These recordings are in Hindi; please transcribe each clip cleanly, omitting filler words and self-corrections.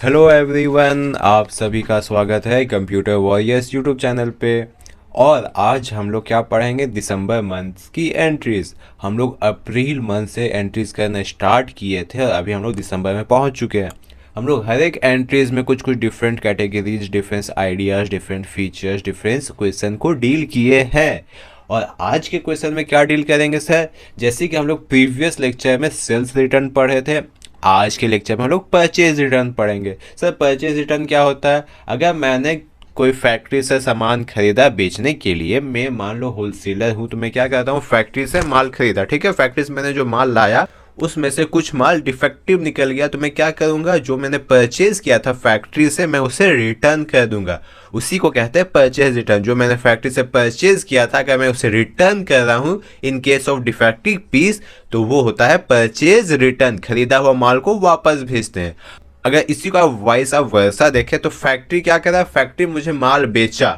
हेलो एवरीवन, आप सभी का स्वागत है कंप्यूटर वॉरियर्स यूट्यूब चैनल पे। और आज हम लोग क्या पढ़ेंगे, दिसंबर मंथ की एंट्रीज। हम लोग अप्रैल मंथ से एंट्रीज करना स्टार्ट किए थे और अभी हम लोग दिसंबर में पहुंच चुके हैं। हम लोग हर एक एंट्रीज में कुछ कुछ different categories, different ideas, different features, different question को डील किए हैं। और आज के क्वेश्चन में क्या डील करेंगे सर, जैसे कि हम लोग प्रीवियस लेक्चर में सेल्स रिटर्न पढ़े थे, आज के लेक्चर में हम लोग परचेज रिटर्न पढ़ेंगे। सर परचेज रिटर्न क्या होता है? अगर मैंने कोई फैक्ट्री से सामान खरीदा बेचने के लिए, मैं मान लो होलसेलर हूँ, तो मैं क्या करता हूँ, फैक्ट्री से माल खरीदा, ठीक है। फैक्ट्री से मैंने जो माल लाया उसमें से कुछ माल डिफेक्टिव निकल गया, तो मैं क्या करूँगा, जो मैंने परचेज किया था फैक्ट्री से मैं उसे रिटर्न कर दूंगा। उसी को कहते हैं परचेज रिटर्न। जो मैंने फैक्ट्री से परचेज किया था, अगर मैं उसे रिटर्न कर रहा हूँ in case of defective piece, तो वो होता है परचेज रिटर्न। खरीदा हुआ माल को वापस भेजते हैं। अगर इसी को आप वाइस आप वर्सा देखें तो फैक्ट्री क्या कर रहा है, फैक्ट्री मुझे माल बेचा,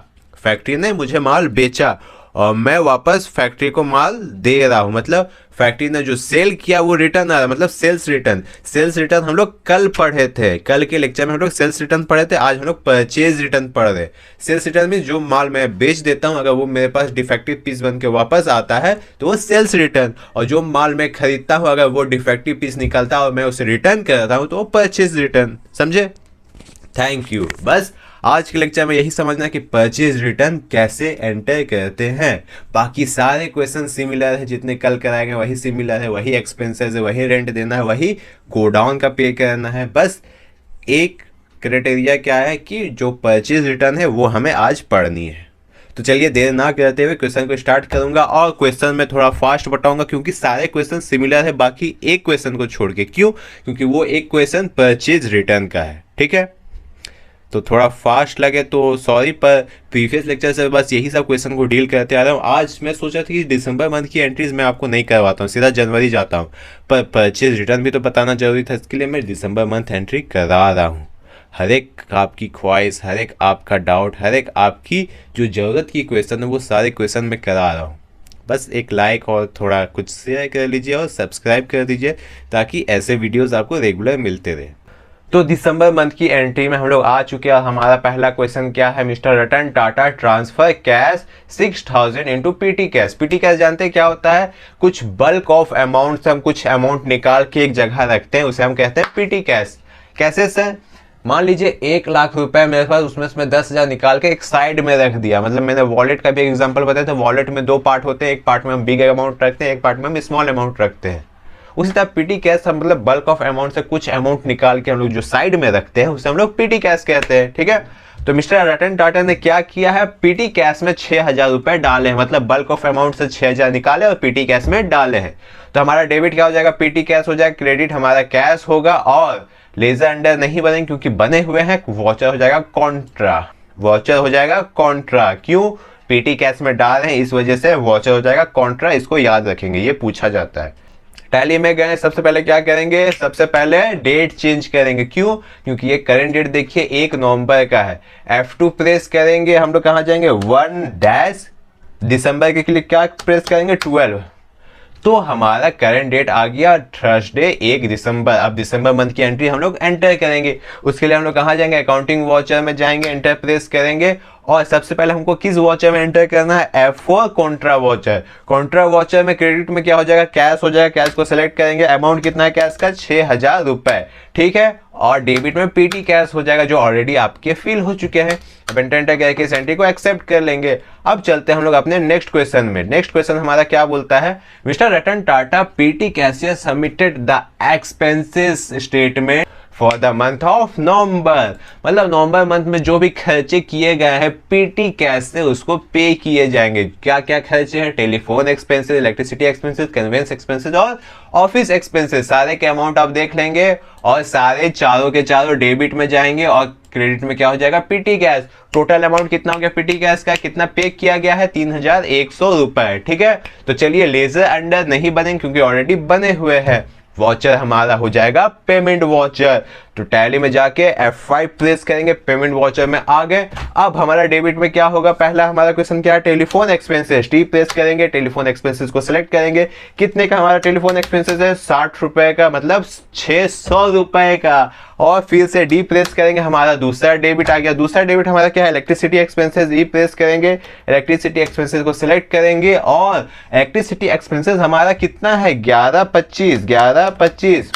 फैक्ट्री ने मुझे माल बेचा और मैं वापस फैक्ट्री को माल दे रहा हूँ। मतलब फैक्ट्री ने जो सेल किया वो रिटर्न आ रहा है, मतलब सेल्स रिटर्न। सेल्स रिटर्न हम लोग कल पढ़े थे, कल के लेक्चर में हम लोग सेल्स रिटर्न पढ़े थे। आज हम लोग परचेज रिटर्न पढ़ रहे हैं। सेल्स रिटर्न में जो माल मैं बेच देता हूँ, अगर वो मेरे पास डिफेक्टिव पीस बन के वापस आता है तो वो सेल्स रिटर्न। और जो माल मैं खरीदता हूँ, अगर वो डिफेक्टिव पीस निकलता है और मैं उसे रिटर्न करता हूँ, तो वो परचेज रिटर्न। समझे? Thank you. बस आज के लेक्चर में यही समझना कि परचेज रिटर्न कैसे एंटर करते हैं। बाकी सारे क्वेश्चन सिमिलर है, जितने कल कराए गए वही सिमिलर है, वही एक्सपेंसेस है, वही रेंट देना है, वही गोडाउन का पे करना है। बस एक क्राइटेरिया क्या है कि जो परचेज रिटर्न है वो हमें आज पढ़नी है। तो चलिए देर ना करते हुए क्वेश्चन को स्टार्ट करूंगा। और क्वेश्चन में थोड़ा फास्ट बताऊंगा क्योंकि सारे क्वेश्चन सिमिलर है, बाकी एक क्वेश्चन को छोड़ के। क्यों? क्योंकि वो एक क्वेश्चन परचेज रिटर्न का है, ठीक है। तो थोड़ा फास्ट लगे तो सॉरी, पर प्रीवियस लेक्चर से बस यही सब क्वेश्चन को डील करते आ रहा हूँ। आज मैं सोचा था कि दिसंबर मंथ की एंट्रीज मैं आपको नहीं करवाता हूँ, सीधा जनवरी जाता हूँ, पर परचेज रिटर्न भी तो बताना जरूरी था, इसके लिए मैं दिसंबर मंथ एंट्री करा रहा हूँ। हर एक आपकी ख्वाहिश, हर एक आपका डाउट, हर एक आपकी जो ज़रूरत की क्वेश्चन है वो सारे क्वेश्चन मैं करा रहा हूँ। बस एक लाइक और थोड़ा कुछ शेयर कर लीजिए और सब्सक्राइब कर दीजिए ताकि ऐसे वीडियोस आपको रेगुलर मिलते रहे। तो दिसंबर मंथ की एंट्री में हम लोग आ चुके हैं और हमारा पहला क्वेश्चन क्या है, mister Ratan Tata transfer cash 6000 into PT cash. PT cash जानते हैं क्या होता है? कुछ बल्क ऑफ अमाउंट से हम कुछ अमाउंट निकाल के एक जगह रखते हैं, उसे हम कहते हैं पीटी कैश। कैसे सर? मान लीजिए 1 लाख रुपए मेरे पास, उसमें से मैं 10,000 निकाल के एक साइड में रख दिया। मतलब मैंने वॉलेट का भी एग्जांपल बताया था। वॉलेट में 2 पार्ट होते हैं, एक पार्ट में हम बिग अमाउंट रखते हैं, एक पार्ट में हम स्मॉल अमाउंट रखते हैं। उसी तरह पीटी कैश हम मतलब बल्क ऑफ अमाउंट से कुछ अमाउंट निकाल के हम लोग जो साइड में रखते हैं उसे हम लोग पीटी कैश कहते हैं, ठीक है। तो मिस्टर रतन टाटा ने क्या किया है, पीटी कैश में 6,000 रुपए डाले हैं। मतलब बल्क ऑफ अमाउंट से 6,000 निकाले और पीटी कैश में डाले हैं। तो हमारा डेबिट क्या हो जाएगा, पीटी कैश हो जाएगा। क्रेडिट हमारा कैश होगा और लेजर अंडर नहीं बनेंगे क्योंकि बने हुए हैं। वॉचर हो जाएगा कॉन्ट्रा, वॉचर हो जाएगा कॉन्ट्रा। क्यों? पीटी कैश में डाल रहे हैं इस वजह से वॉचर हो जाएगा कॉन्ट्रा। इसको याद रखेंगे, ये पूछा जाता है। टैली में गए, सबसे पहले क्या करेंगे, सबसे पहले डेट चेंज करेंगे। क्यों? क्योंकि ये करंट डेट देखिए 1 नवंबर का है। F2 प्रेस करेंगे, हम लोग कहां जाएंगे, 1 दिसंबर के लिए क्या प्रेस करेंगे, 12। तो हमारा करंट डेट आ गया थर्सडे 1 दिसंबर। अब दिसंबर मंथ की एंट्री हम लोग एंटर करेंगे। उसके लिए हम लोग कहाँ जाएंगे, अकाउंटिंग वॉचर में जाएंगे, एंटर प्रेस करेंगे। और सबसे पहले हमको किस वॉचर में एंटर करना है, F4 Contra watcher. Contra watcher में क्रेडिट में क्या हो जाएगा, कैश हो जाएगा। कैश को सिलेक्ट करेंगे, अमाउंट कितना है कैश का, 6,000 रुपए, ठीक है। और डेबिट में पीटी कैश हो जाएगा जो ऑलरेडी आपके फिल हो चुके हैं। अब एंटर करके इस एंट्री को एक्सेप्ट कर लेंगे। अब चलते हैं हम लोग अपने नेक्स्ट क्वेश्चन में। नेक्स्ट क्वेश्चन हमारा क्या बोलता है, mister Ratan Tata PT cashier submitted the expenses statement for the month of November. मतलब नवंबर मंथ में जो भी खर्चे किए गए हैं पीटी कैश से उसको पे किए जाएंगे। क्या क्या खर्चे हैं, telephone expenses, electricity expenses, conveyance expenses और ऑफिस एक्सपेंसेस, सारे के अमाउंट आप देख लेंगे। और सारे चारों के चारों डेबिट में जाएंगे और क्रेडिट में क्या हो जाएगा, पीटी कैश। टोटल अमाउंट कितना हो गया पीटी कैश का, कितना पे किया गया है, 3,100 रुपए, ठीक है। तो चलिए लेजर अंडर नहीं बनेंगे क्योंकि ऑलरेडी बने हुए हैं। वॉचर हमारा हो जाएगा पेमेंट वॉचर। तो टैली में जाके F5 प्रेस करेंगे, पेमेंट वाउचर में आ गए। अब हमारा डेबिट में क्या होगा, पहला हमारा क्वेश्चन क्या है, टेलीफोन एक्सपेंसेस, टी प्रेस करेंगे, टेलीफोन एक्सपेंसेस को सिलेक्ट करेंगे। कितने का हमारा टेलीफोन एक्सपेंसेस है, 60 रुपए का, मतलब 600 रुपए का। और फिर से डी प्रेस करेंगे, हमारा दूसरा डेबिट आ गया। दूसरा डेबिट हमारा क्या है, इलेक्ट्रिसिटी एक्सपेंसेस, ई प्रेस करेंगे, इलेक्ट्रिसिटी एक्सपेंसेस को सिलेक्ट करेंगे। और इलेक्ट्रिसिटी एक्सपेंसेस हमारा कितना है, 1125,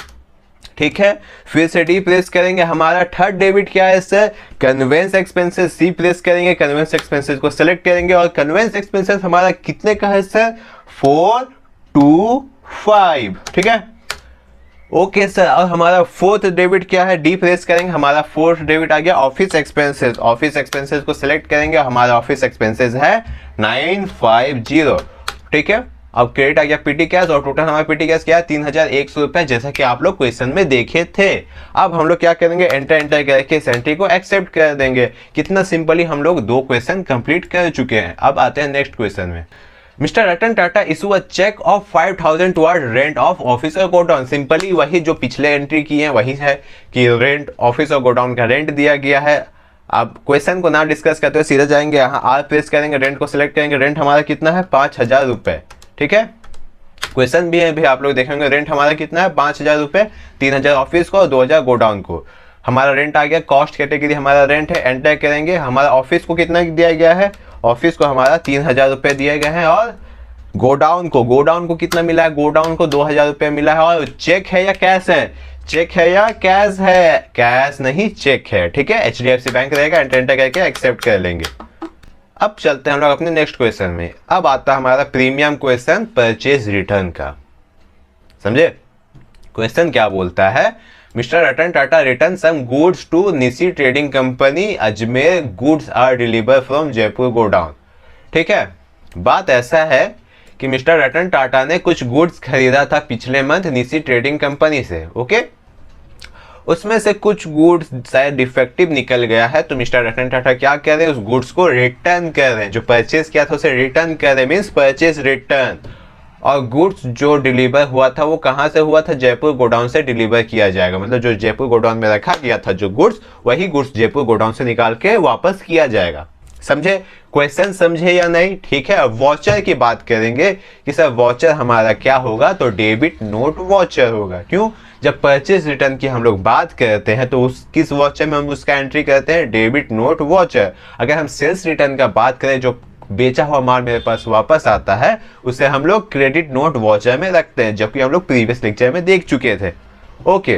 ठीक है। फिर से डी प्रेस करेंगे, हमारा थर्ड डेबिट क्या है सर, कन्वेंस एक्सपेंसेस, सी प्रेस करेंगे, कन्वेंस एक्सपेंसेस को सिलेक्ट करेंगे। और कन्वेंस एक्सपेंसेस हमारा कितने का है सर, 425, ठीक है। ओके सर, और हमारा फोर्थ डेबिट क्या है, डी प्रेस करेंगे, हमारा फोर्थ डेबिट आ गया ऑफिस एक्सपेंसेस। ऑफिस एक्सपेंसेस को सिलेक्ट करेंगे, हमारा ऑफिस एक्सपेंसेस है 950, ठीक है। अब क्रेडिट आ गया पीटी कैश, और टोटल हमारा पीटी कैश क्या है, 3100 रुपए, जैसा कि आप लोग क्वेश्चन में देखे थे। अब हम लोग क्या करेंगे, एंटर करके इस एंट्री को एक्सेप्ट कर देंगे। कितना सिंपली हम लोग 2 क्वेश्चन कंप्लीट कर चुके हैं। अब आते हैं नेक्स्ट क्वेश्चन में। Mister Ratan Tata issue a cheque of 5000 toward rent of office और गोडाउन। सिंपली वही जो पिछले एंट्री की है वही है कि रेंट, ऑफिस और गोडाउन का रेंट दिया गया है। अब क्वेश्चन को ना डिस्कस करते हुए सीधे जाएंगे, यहाँ आर प्रेस करेंगे, रेंट को सिलेक्ट करेंगे। रेंट हमारा कितना है, 5000 रुपए, ठीक है। क्वेश्चन भी है भी आप लोग देखेंगे, रेंट हमारा कितना है, 5000 रुपए, 3000 ऑफिस को और 2000 गोडाउन को। हमारा रेंट आ गया, कॉस्ट कैटेगरी हमारा रेंट है, एंटर करेंगे। हमारा ऑफिस को कितना दिया गया है, ऑफिस को हमारा 3000 रुपए दिए गए हैं। और गोडाउन को कितना मिला है, गोडाउन को 2000 रुपए मिला है। और चेक है या कैश है, चेक है या कैश है, कैश नहीं चेक है, ठीक है। HDFC बैंक रहेगा, एंटर करके एक्सेप्ट कर लेंगे। अब चलते हैं हम लोग अपने नेक्स्ट क्वेश्चन में। अब आता है हमारा प्रीमियम क्वेश्चन, परचेज रिटर्न का। समझे क्वेश्चन क्या बोलता है, mister Ratan Tata return some goods to Nishi trading company Ajmer, goods are deliver from Jaipur godown, ठीक है। बात ऐसा है कि मिस्टर रतन टाटा ने कुछ गुड्स खरीदा था पिछले मंथ निशी ट्रेडिंग कंपनी से, ओके। उसमें से कुछ गुड्स शायद डिफेक्टिव निकल गया है, तो मिस्टर रतन टाटा क्या कर रहे हैं, उस गुड्स को रिटर्न कर रहे हैं। जो परचेज किया था उसे रिटर्न कर रहे हैं, मीन्स परचेज रिटर्न। और गुड्स जो डिलीवर हुआ था वो कहाँ से हुआ था, जयपुर गोडाउन से डिलीवर किया जाएगा। मतलब जो जयपुर गोडाउन में रखा गया था जो गुड्स, वही गुड्स जयपुर गोडाउन से निकाल के वापस किया जाएगा। समझे क्वेश्चन, समझे या नहीं, ठीक है। अब वॉचर की बात करेंगे कि सर वॉचर हमारा क्या होगा, तो डेबिट नोट वॉचर होगा। क्यों, जब परचेज रिटर्न की हम लोग बात करते हैं तो उस किस वॉचर में हम उसका एंट्री करते हैं, डेबिट नोट वॉचर। अगर हम सेल्स रिटर्न का बात करें, जो बेचा हुआ माल मेरे पास वापस आता है, उसे हम लोग क्रेडिट नोट वॉचर में रखते हैं, जबकि हम लोग प्रीवियस लेक्चर में देख चुके थे। ओके,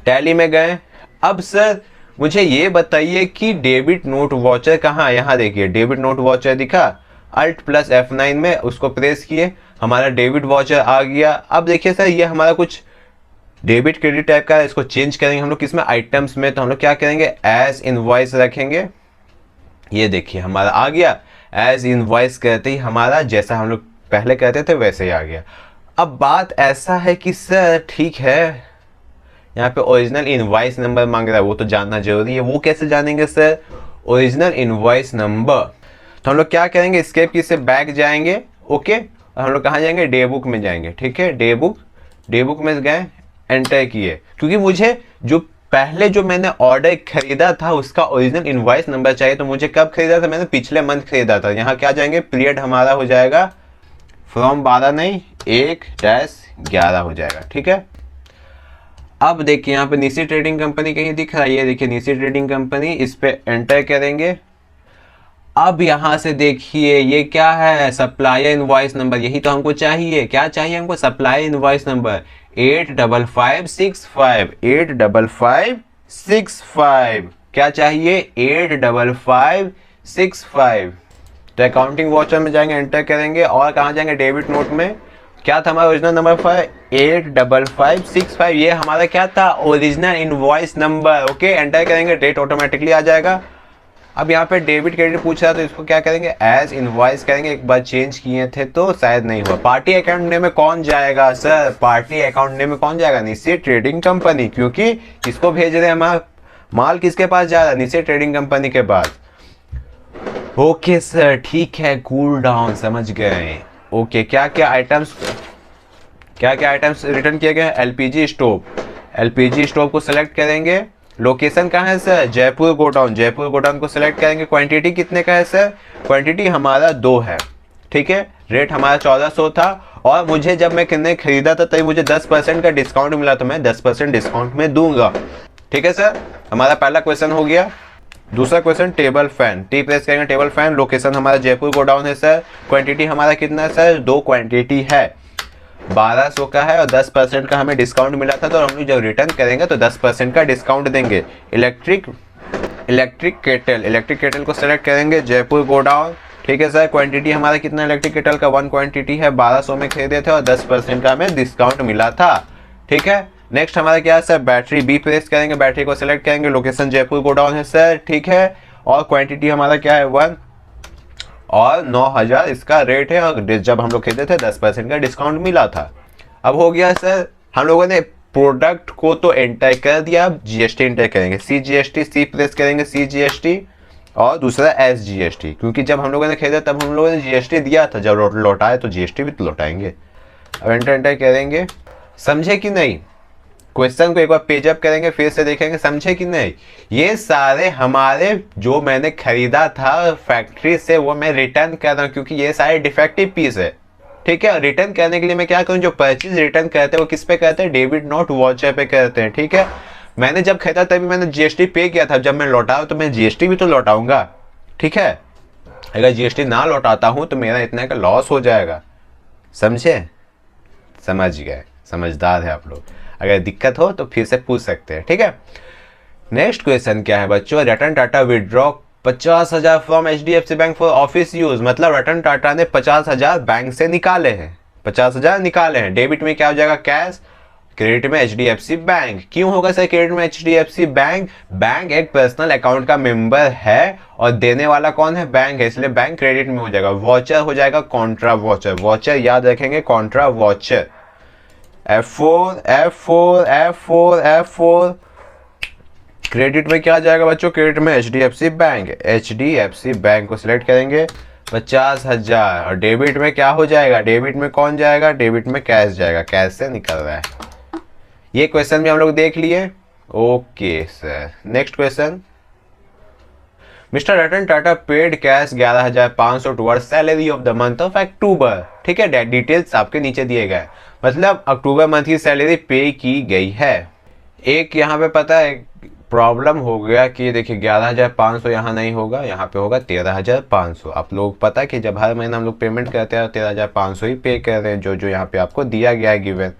टैली में गए। अब सर मुझे ये बताइए कि डेबिट नोट वॉचर कहाँ है, यहाँ देखिए डेबिट नोट वॉचर दिखा, अल्ट प्लस F9 में उसको प्रेस किए, हमारा डेबिट वॉचर आ गया। अब देखिए सर ये हमारा कुछ डेबिट क्रेडिट टाइप का है, इसको चेंज करेंगे हम लोग किसमें, आइटम्स में। तो हम लोग क्या करेंगे, एज इनवॉइस रखेंगे। ये देखिए हमारा आ गया, एज इनवॉइस कहते ही हमारा जैसा हम लोग पहले कहते थे वैसे ही आ गया। अब बात ऐसा है कि सर ठीक है, यहाँ पे ओरिजिनल इनवॉइस नंबर मांग रहा है, वो तो जानना जरूरी है। वो कैसे जानेंगे सर, ओरिजिनल इनवॉइस नंबर। तो हम लोग क्या करेंगे, एस्केप की से बैक जाएंगे, ओके। और हम लोग कहाँ जाएंगे, डे बुक में जाएंगे, ठीक है। डे बुक में गए, एंटर किए। क्योंकि मुझे जो पहले जो मैंने ऑर्डर खरीदा था उसका ओरिजिनल इनवॉइस नंबर चाहिए। तो मुझे कब खरीदा था, मैंने पिछले मंथ खरीदा था। यहाँ क्या जाएंगे, पीरियड हमारा हो जाएगा फ्रॉम 12 नहीं 1-11 हो जाएगा, ठीक है। अब देखिए यहाँ पे निशी ट्रेडिंग कंपनी कहीं दिख रहा है, ये देखिए निशी ट्रेडिंग कंपनी, इस पे एंटर करेंगे। अब यहाँ से देखिए ये क्या है, सप्लायर इनवॉइस नंबर, यही तो हमको चाहिए। क्या चाहिए हमको, सप्लायर इनवॉइस नंबर 85565 क्या चाहिए, 85565। तो अकाउंटिंग वॉचर में जाएंगे, एंटर करेंगे। और कहाँ जाएंगे, डेबिट नोट में। क्या था हमारा ओरिजिनल नंबर 85565, ये हमारा क्या था, original invoice number, okay. Enter करेंगे, डेट ऑटोमेटिकली आ जाएगा। अब यहाँ पे डेबिट क्रेडिट पूछ रहा है तो इसको क्या करेंगे, एज इनवॉइस करेंगे। एक बार चेंज किए थे तो शायद नहीं हुआ। पार्टी अकाउंट नेम में कौन जाएगा सर, पार्टी अकाउंट नेम में कौन जाएगा, निशी ट्रेडिंग कंपनी। क्योंकि किसको भेज रहे हैं, हमारा माल किसके पास जा रहा है, निशी ट्रेडिंग कंपनी के पास। ओके सर ठीक है, कूल डाउन, समझ गए। ओके, क्या क्या आइटम्स रिटर्न किए गए, LPG स्टोव, एलपीजी स्टोव को सिलेक्ट करेंगे। लोकेशन कहाँ है sir? Jaipur godown. Jaipur godown को सिलेक्ट करेंगे। क्वांटिटी कितने का है सर? क्वांटिटी हमारा 2 है, ठीक है। रेट हमारा 1400 था और मुझे जब मैं कितने खरीदा था तभी मुझे 10% का डिस्काउंट मिला, तो मैं 10% डिस्काउंट में दूंगा, ठीक है सर। हमारा पहला क्वेश्चन हो गया। दूसरा question table fan, T press करेंगे टेबल फैन। लोकेशन हमारा जयपुर गोडाउन है सर। क्वांटिटी हमारा कितना है सर? 2 क्वांटिटी है, 1200 का है और 10% का हमें डिस्काउंट मिला था, तो हम लोग जब रिटर्न करेंगे तो 10% का डिस्काउंट देंगे। इलेक्ट्रिक केटल को सेलेक्ट करेंगे, जयपुर गोडाउन, ठीक है सर। क्वांटिटी हमारा कितना इलेक्ट्रिक केटल का? 1 क्वांटिटी है, 1200 में खरीदे थे और 10% का हमें डिस्काउंट मिला था, ठीक है। नेक्स्ट हमारा क्या है सर? बैटरी, बी प्रेस करेंगे, बैटरी को सिलेक्ट करेंगे। लोकेशन जयपुर गोडाउन है सर, ठीक है। और क्वांटिटी हमारा क्या है? 1 और 9000 इसका रेट है और जब हम लोग खरीदे थे 10% का डिस्काउंट मिला था। अब हो गया सर, हम लोगों ने प्रोडक्ट को तो एंटर कर दिया, अब जीएसटी एंटर करेंगे। CGST, सी प्रेस करेंगे, CGST और दूसरा SGST, क्योंकि जब हम लोगों ने खरीदा तब हम लोगों ने GST दिया था, जब लौटाए तो GST भी तो लौटाएंगे। अब एंटर करेंगे। समझे कि नहीं? क्वेश्चन को एक बार पेज अप करेंगे, फिर से देखेंगे, समझे कि नहीं? ये सारे हमारे जो मैंने खरीदा था फैक्ट्री से वो मैं रिटर्न कर रहा हूँ, क्योंकि ये सारे डिफेक्टिव पीस है, ठीक है। रिटर्न करने के लिए मैं क्या करूँ? जो परचेज रिटर्न करते हैं वो किस पे करते हैं? डेबिट नोट वाउचर पे करते हैं, ठीक है। मैंने जब खरीदा तभी मैंने GST पे किया था, जब मैं लौटाऊँ तो मैं GST भी तो लौटाऊंगा, ठीक है। अगर GST ना लौटाता हूँ तो मेरा इतना का लॉस हो जाएगा, समझे? समझ गए, समझदार है आप लोग। अगर दिक्कत हो तो फिर से पूछ सकते हैं, ठीक है। नेक्स्ट क्वेश्चन क्या है बच्चों? Ratan Tata withdraw 50,000 from HDFC bank for office use, मतलब रतन टाटा ने 50,000 बैंक से निकाले हैं, 50,000 निकाले हैं। डेबिट में क्या हो जाएगा? कैश। क्रेडिट में HDFC बैंक। क्यों होगा सर क्रेडिट में HDFC बैंक? बैंक एक पर्सनल अकाउंट का मेंबर है और देने वाला कौन है? बैंक है, इसलिए बैंक क्रेडिट में हो जाएगा। वॉचर हो जाएगा कॉन्ट्रा वॉचर। वॉचर याद रखेंगे, कॉन्ट्रा वॉचर। F4। क्रेडिट में क्या आ जाएगा बच्चों? क्रेडिट में HDFC बैंक। HDFC बैंक को सिलेक्ट करेंगे, 50,000। और डेबिट में क्या हो जाएगा? डेबिट में कौन जाएगा? डेबिट में कैश जाएगा, कैश से निकल रहा है। ये क्वेश्चन भी हम लोग देख लिए। Okay sir, next question. Mister Ratan Tata paid cash 11,500 towards salary of the month of October, ठीक है। डिटेल्स आपके नीचे दिए गए, मतलब अक्टूबर मंथ की सैलरी पे की गई है। एक यहाँ पे पता है प्रॉब्लम हो गया कि देखिए 11,500 यहाँ नहीं होगा, यहाँ पे होगा 13,500। आप लोग पता है कि जब हर महीना हम लोग पेमेंट करते हैं 13,500 ही पे कर रहे हैं, जो यहाँ पे आपको दिया गया है गिवन,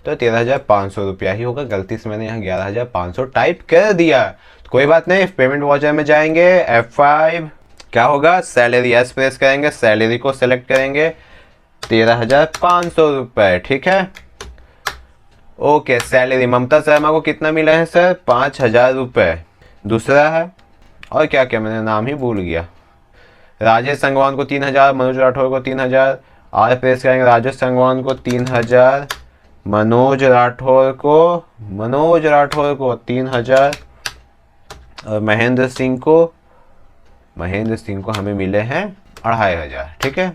तो 13,500 रुपया ही होगा। गलती से मैंने यहाँ 11,500 टाइप कर दिया, तो कोई बात नहीं। पेमेंट वाउचर में जाएंगे, F5 क्या होगा? सैलरी, एस प्रेस करेंगे, सैलरी को सिलेक्ट करेंगे, 13,500 रुपए, ठीक है। ओके, सैलरी ममता शर्मा को कितना मिला है सर? 5,000 रुपए। दूसरा है, और क्या क्या मैंने नाम ही भूल गया। राजेश संगवान को 3,000, मनोज राठौर को 3,000। आर प्रेस करेंगे, राजेश संगवान को 3,000, मनोज राठौर को 3,000 और महेंद्र सिंह को हमें मिले हैं 2,500, ठीक है।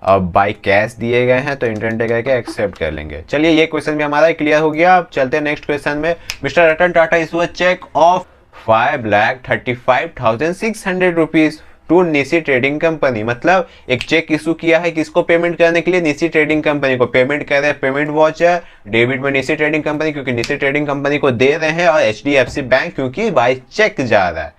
अब बाई कैश दिए गए हैं तो इंटरनेट करके एक्सेप्ट कर लेंगे। चलिए ये क्वेश्चन भी हमारा क्लियर हो गया। अब चलते हैं नेक्स्ट क्वेश्चन में। Mister Ratan Tata issue a cheque of 5,35,600 rupees to Nishi trading company, मतलब एक चेक इशू किया है किसको? पेमेंट करने के लिए निशी ट्रेडिंग कंपनी को। पेमेंट कर रहे हैं पेमेंट वाउचर, डेबिट में निशी ट्रेडिंग कंपनी क्योंकि निशी ट्रेडिंग कंपनी को दे रहे हैं, और HDFC बैंक क्योंकि बाई चेक जा रहा है,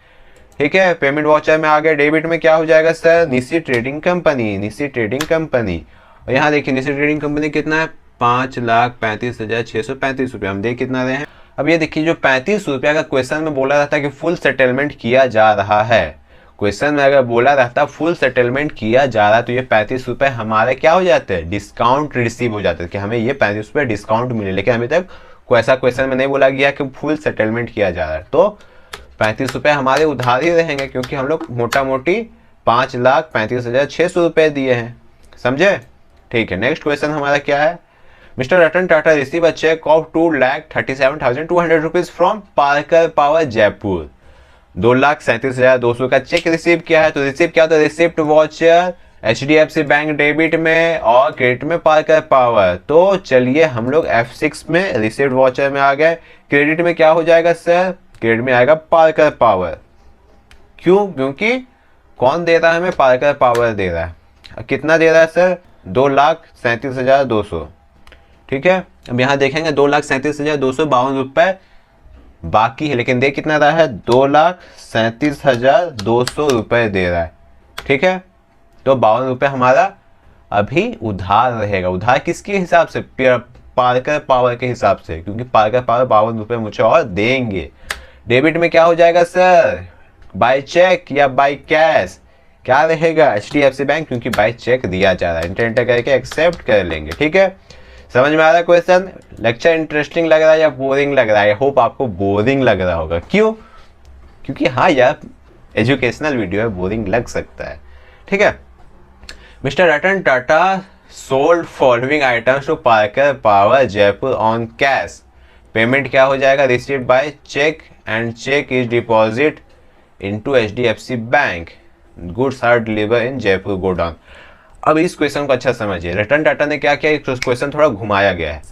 ठीक है। पेमेंट वाउचर में आ गए, डेबिट में क्या हो जाएगा सर? Nishi trading company. और यहाँ देखिए निशी ट्रेडिंग कंपनी कितना है? 5,35,635 रुपये। हम देख कितना रहे हैं। अब ये देखिए जो 35 रुपया का क्वेश्चन में बोला रहता है कि फुल सेटलमेंट किया जा रहा है, क्वेश्चन में अगर बोला रहता फुल सेटलमेंट किया जा रहा है तो ये 35 रुपये हमारे क्या हो जाते हैं? डिस्काउंट रिसीव हो जाते हैं, कि हमें ये 35 रुपये डिस्काउंट मिले। लेकिन अभी तक कोई ऐसा क्वेश्चन में नहीं बोला गया कि फुल सेटलमेंट किया जा रहा है, तो 35 रुपये हमारे उधार ही रहेंगे, क्योंकि हम लोग मोटा मोटी 5,35,600 रुपये दिए हैं, समझे? ठीक है, नेक्स्ट क्वेश्चन हमारा क्या है? Mister Ratan Tata receive a cheque of 2,37,200 rupees from Parker Power Jaipur. 2,37,200 का चेक रिसीव किया है, तो रिसीव क्या होता है? Receipt voucher HDFC bank debit में और क्रेडिट में पार्कर पावर। तो चलिए हम लोग F6 में रिसीव्ड वाउचर में आ गए। क्रेडिट में क्या हो जाएगा सर? क्रेडिट में आएगा पार्कर पावर। क्यों? क्योंकि कौन दे रहा है हमें? पार्कर पावर दे रहा है। कितना दे रहा है सर? 2,37,200। ठीक है, अब यहाँ देखेंगे 2,37,252 रुपए बाकी है, लेकिन दे कितना रहा है? 2,37,200 रुपए दे रहा है। ठीक है, तो 52 रुपए हमारा अभी उधार रहेगा। उधार किसके हिसाब से? पार्कर पावर के हिसाब से, क्योंकि पार्कर पावर 52 रुपए मुझे और देंगे। डेबिट में क्या हो जाएगा सर? बाय चेक या बाय कैश? क्या रहेगा? HDFC बैंक, क्योंकि बाय चेक दिया जा रहा है। इंटर करके एक्सेप्ट कर लेंगे। ठीक है, समझ में आ रहा है क्वेश्चन? लेक्चर इंटरेस्टिंग लग रहा है या बोरिंग लग रहा है? होप आपको बोरिंग लग रहा होगा। क्यों? क्योंकि हाँ यार, एजुकेशनल वीडियो है, बोरिंग लग सकता है। ठीक है, mister Ratan Tata sold following items to Parker Power Jaipur on cash. Payment क्या हो जाएगा? Received by cheque and cheque is deposit into HDFC bank. Goods are deliver in Jaipur godown. अब इस क्वेश्चन को अच्छा समझिए। रतन टाटा ने क्या किया? इस क्वेश्चन थोड़ा घुमाया गया है।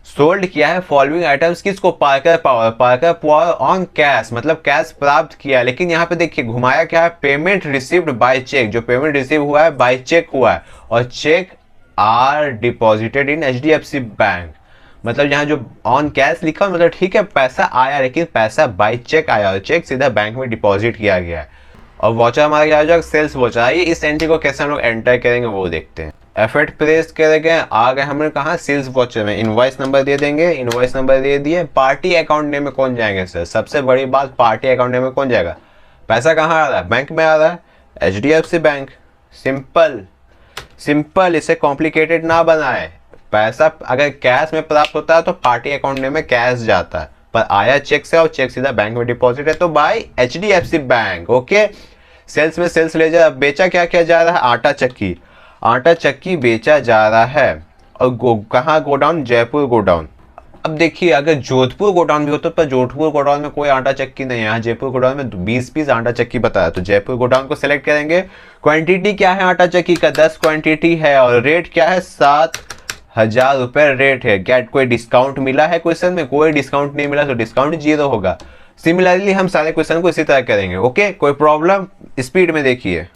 सोल्ड किया है फॉलोइंग आइटम्स, किसको? Parker Power. Parker Power on cash, मतलब कैश प्राप्त किया। लेकिन यहाँ पे देखिए घुमाया क्या है? Payment received by cheque. जो पेमेंट रिसीव हुआ है बाय चेक हुआ है, और cheque are deposited in HDFC bank. मतलब यहाँ जो ऑन कैश लिखा, मतलब ठीक है पैसा आया, लेकिन पैसा बाय चेक आया और चेक सीधा बैंक में डिपॉजिट किया गया है। और वॉचर हमारा क्या हो जाएगा? Sales voucher. आइए इस एंट्री को कैसे हम लोग एंटर करेंगे वो देखते हैं। F8 प्रेस करेंगे, आ गए हमने कहा? सेल्स वॉचर में। इनवॉइस नंबर दे देंगे, इनवॉइस नंबर दे दिए। पार्टी अकाउंट नेम में कौन जाएंगे सर? सबसे बड़ी बात, पार्टी अकाउंट नेम में कौन जाएगा? पैसा कहाँ आ रहा है? बैंक में आ रहा है, HDFC बैंक। सिंपल सिंपल, इसे कॉम्प्लिकेटेड ना बनाए। पैसा अगर कैश में प्राप्त होता है तो पार्टी अकाउंट नेम में कैश जाता है, पर आया चेक से और चेक सीधा बैंक में डिपॉजिट है, तो by HDFC bank. Okay, sales में सेल्स ले जा। बेचा क्या क्या जा रहा है? आटा चक्की। आटा चक्की बेचा जा रहा है। और कहाँ गोडाउन? जयपुर गोडाउन। अब देखिए अगर जोधपुर गोडाउन भी होता, पर जोधपुर गोडाउन में कोई आटा चक्की नहीं है। यहाँ जयपुर गोडाउन में 20 पीस आटा चक्की बताया, तो जयपुर गोडाउन को सिलेक्ट करेंगे। क्वांटिटी क्या है आटा चक्की का? 10 क्वांटिटी है। और रेट क्या है? 7,000 रुपए रेट है। क्या कोई डिस्काउंट मिला है क्वेश्चन में? कोई डिस्काउंट नहीं मिला, तो डिस्काउंट 0 होगा। सिमिलरली हम सारे क्वेश्चन को इसी तरह करेंगे। ओके, कोई प्रॉब्लम? स्पीड में देखिए।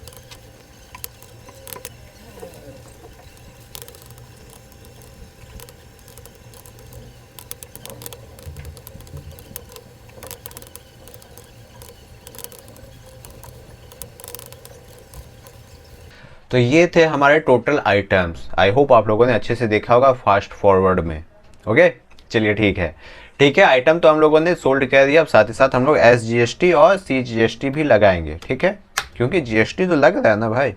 तो ये थे हमारे टोटल आइटम्स। आई होप आप लोगों ने अच्छे से देखा होगा फास्ट फॉरवर्ड में। ओके, चलिए ठीक है। ठीक है, आइटम तो हम लोगों ने सोल्ड कर दिया। अब साथ ही साथ हम लोग SGST और CGST भी लगाएंगे। ठीक है, क्योंकि GST तो लग रहा है ना भाई,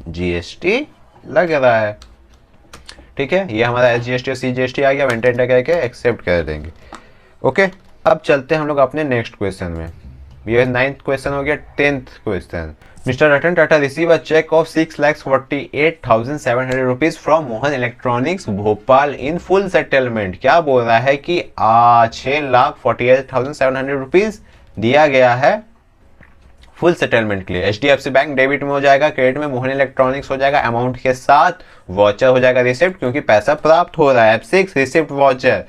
GST लग रहा है। ठीक है, ये हमारा SGST और CGST आ गया। मेंटेन करके एक्सेप्ट कर देंगे। ओके, अब चलते हैं हम लोग अपने नेक्स्ट क्वेश्चन में। ये 9th क्वेश्चन हो गया। 10th question, mister Ratan Tata receive a cheque of 6,48,700 rupees from Mohan electronics Bhopal in full settlement. क्या बोल रहा है कि 6,48,700 रुपीज दिया गया है फुल सेटलमेंट के लिए। HDFC बैंक डेबिट में हो जाएगा, क्रेडिट में मोहन इलेक्ट्रॉनिक्स हो जाएगा अमाउंट के साथ, वॉचर हो जाएगा रिसिप्ट, क्योंकि पैसा प्राप्त हो रहा है। F6 receipt watcher.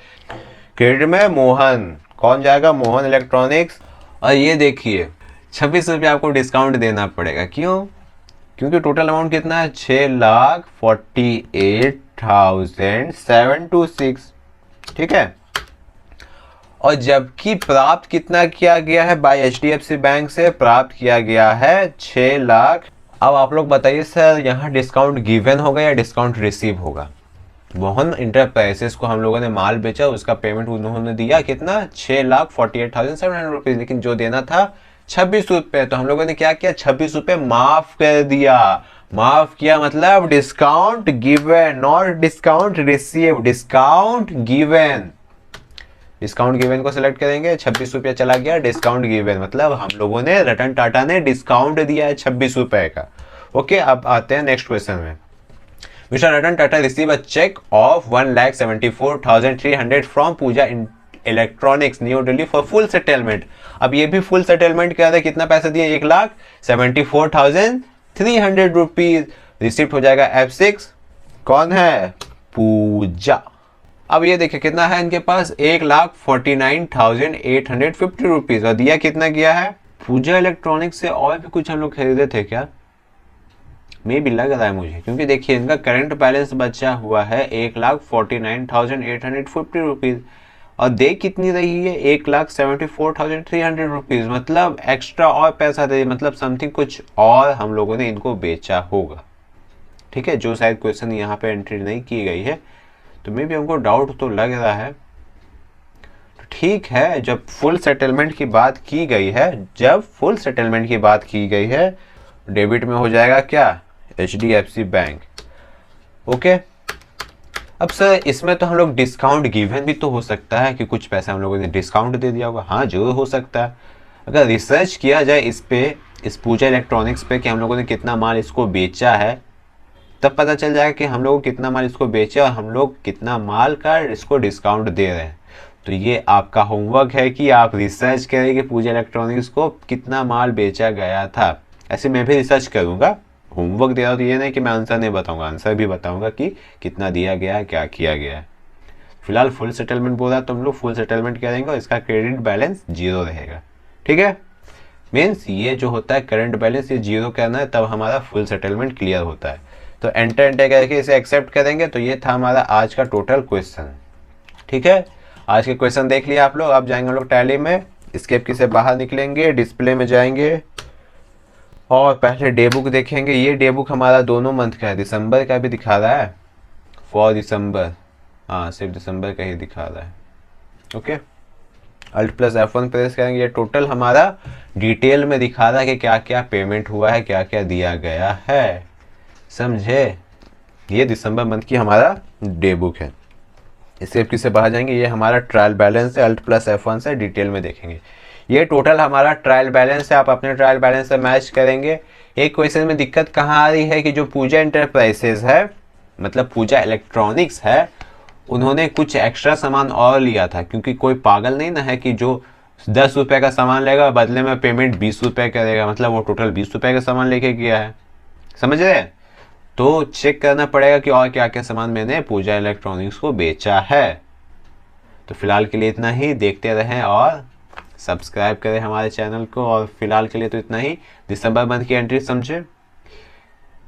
क्रेडिट में मोहन, कौन जाएगा? मोहन इलेक्ट्रॉनिक्स। और ये देखिए 26 रुपये आपको डिस्काउंट देना पड़ेगा। क्यों? क्योंकि टोटल अमाउंट कितना है? 6,48,726। ठीक है, और जबकि प्राप्त कितना किया गया है? बाय HDFC बैंक से प्राप्त किया गया है 6 लाख। अब आप लोग बताइए सर, यहाँ डिस्काउंट गिवन होगा या डिस्काउंट रिसीव होगा? मोहन इंटरप्राइजेस को हम लोगों ने माल बेचा, उसका पेमेंट उन्होंने दिया कितना? 6,48,700 रुपीज, लेकिन जो देना था 26 रुपए। तो हम लोगों ने क्या किया? 26 रुपए माफ कर दिया। माफ किया मतलब discount given, not discount receive, discount given. Discount given को सिलेक्ट करेंगे। 26 रुपया चला गया, डिस्काउंट गिवन, मतलब हम लोगों ने, रतन टाटा ने डिस्काउंट दिया है 26 रुपए का। ओके, अब आते हैं नेक्स्ट क्वेश्चन में। Mister Ratan Tata receive a cheque of 1,74,300 from Puja electronics New Delhi for full settlement. अब ये भी फुल सेटलमेंट क्या था? कितना पैसा दिया? 1,74,300 रुपीज रिसिप्ट हो जाएगा F6, कौन है, पूजा। अब ये देखिए कितना है इनके पास, 1,49,850 रुपीज, और दिया कितना गया है, पूजा इलेक्ट्रॉनिक्स से और भी कुछ हम लोग खरीदे थे क्या, मे भी लग रहा है मुझे, क्योंकि देखिए इनका करंट बैलेंस बचा हुआ है 1,49,850 रुपीज, और दे कितनी रही है, 1,74,300 रुपीज, मतलब एक्स्ट्रा और पैसा दे, मतलब समथिंग कुछ और हम लोगों ने इनको बेचा होगा। ठीक है, जो शायद क्वेश्चन यहाँ पे एंट्री नहीं की गई है, तो मे भी हमको डाउट तो लग रहा है। तो ठीक है, जब फुल सेटलमेंट की बात की गई है, जब फुल सेटलमेंट की बात की गई है, डेबिट में हो जाएगा क्या, HDFC बैंक। ओके, अब सर इसमें तो हम लोग डिस्काउंट गिवन भी तो हो सकता है कि कुछ पैसा हम लोगों ने डिस्काउंट दे दिया होगा। हाँ जरूर हो सकता है, अगर रिसर्च किया जाए इस पे, इस पूजा इलेक्ट्रॉनिक्स पे कि हम लोगों ने कितना माल इसको बेचा है, तब पता चल जाएगा कि हम लोग कितना माल इसको बेचे और हम लोग कितना माल का इसको डिस्काउंट दे रहे हैं। तो ये आपका होमवर्क है कि आप रिसर्च करें कि पूजा इलेक्ट्रॉनिक्स को कितना माल बेचा गया था। ऐसे मैं भी रिसर्च करूँगा, होमवर्क दे रहा हूँ तो ये नहीं कि मैं आंसर नहीं बताऊँगा, आंसर भी बताऊँगा कि कितना दिया गया है, क्या किया गया है। फिलहाल फुल सेटलमेंट बोल रहा है तो हम लोग फुल सेटलमेंट करेंगे और इसका क्रेडिट बैलेंस 0 रहेगा। ठीक है, मीन्स ये जो होता है करंट बैलेंस ये 0 करना है, तब हमारा फुल सेटलमेंट क्लियर होता है। तो एंटर करके इसे एक्सेप्ट करेंगे। तो ये था हमारा आज का टोटल क्वेश्चन। ठीक है, आज के क्वेश्चन देख लिया आप लोग। अब जाएंगे हम लोग टैली में, स्केप की से बाहर निकलेंगे, डिस्प्ले में जाएंगे और पहले डे बुक देखेंगे। ये डे बुक हमारा दोनों मंथ का है, दिसंबर का भी दिखा रहा है, फॉर दिसंबर, हाँ सिर्फ दिसंबर का ही दिखा रहा है। ओके, Alt+F1 प्रेस करेंगे, ये टोटल हमारा डिटेल में दिखा रहा है कि क्या क्या पेमेंट हुआ है, क्या क्या दिया गया है, समझे। ये दिसंबर मंथ की हमारा डे बुक है। इससे किससे बाहर जाएंगे, ये हमारा ट्रायल बैलेंस है, Alt+F1 से डिटेल में देखेंगे। ये टोटल हमारा ट्रायल बैलेंस है, आप अपने ट्रायल बैलेंस से मैच करेंगे। एक क्वेश्चन में दिक्कत कहाँ आ रही है कि जो पूजा इंटरप्राइजेस है, मतलब पूजा इलेक्ट्रॉनिक्स है, उन्होंने कुछ एक्स्ट्रा सामान और लिया था, क्योंकि कोई पागल नहीं ना है कि जो 10 रुपये का सामान लेगा बदले में पेमेंट 20 रुपये करेगा, मतलब वो टोटल 20 रुपये का सामान लेके गया है, समझ रहे। तो चेक करना पड़ेगा कि और क्या क्या सामान मैंने पूजा इलेक्ट्रॉनिक्स को बेचा है। तो फिलहाल के लिए इतना ही, देखते रहें और सब्सक्राइब करें हमारे चैनल को। और फिलहाल के लिए तो इतना ही, दिसंबर मंथ की एंट्री समझे।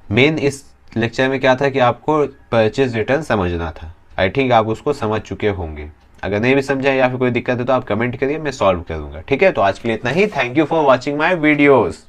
मेन इस लेक्चर में क्या था कि आपको परचेज रिटर्न समझना था, आई थिंक आप उसको समझ चुके होंगे। अगर नहीं भी समझा या फिर कोई दिक्कत है तो आप कमेंट करिए, मैं सॉल्व करूंगा। ठीक है, तो आज के लिए इतना ही। Thank you for watching my videos.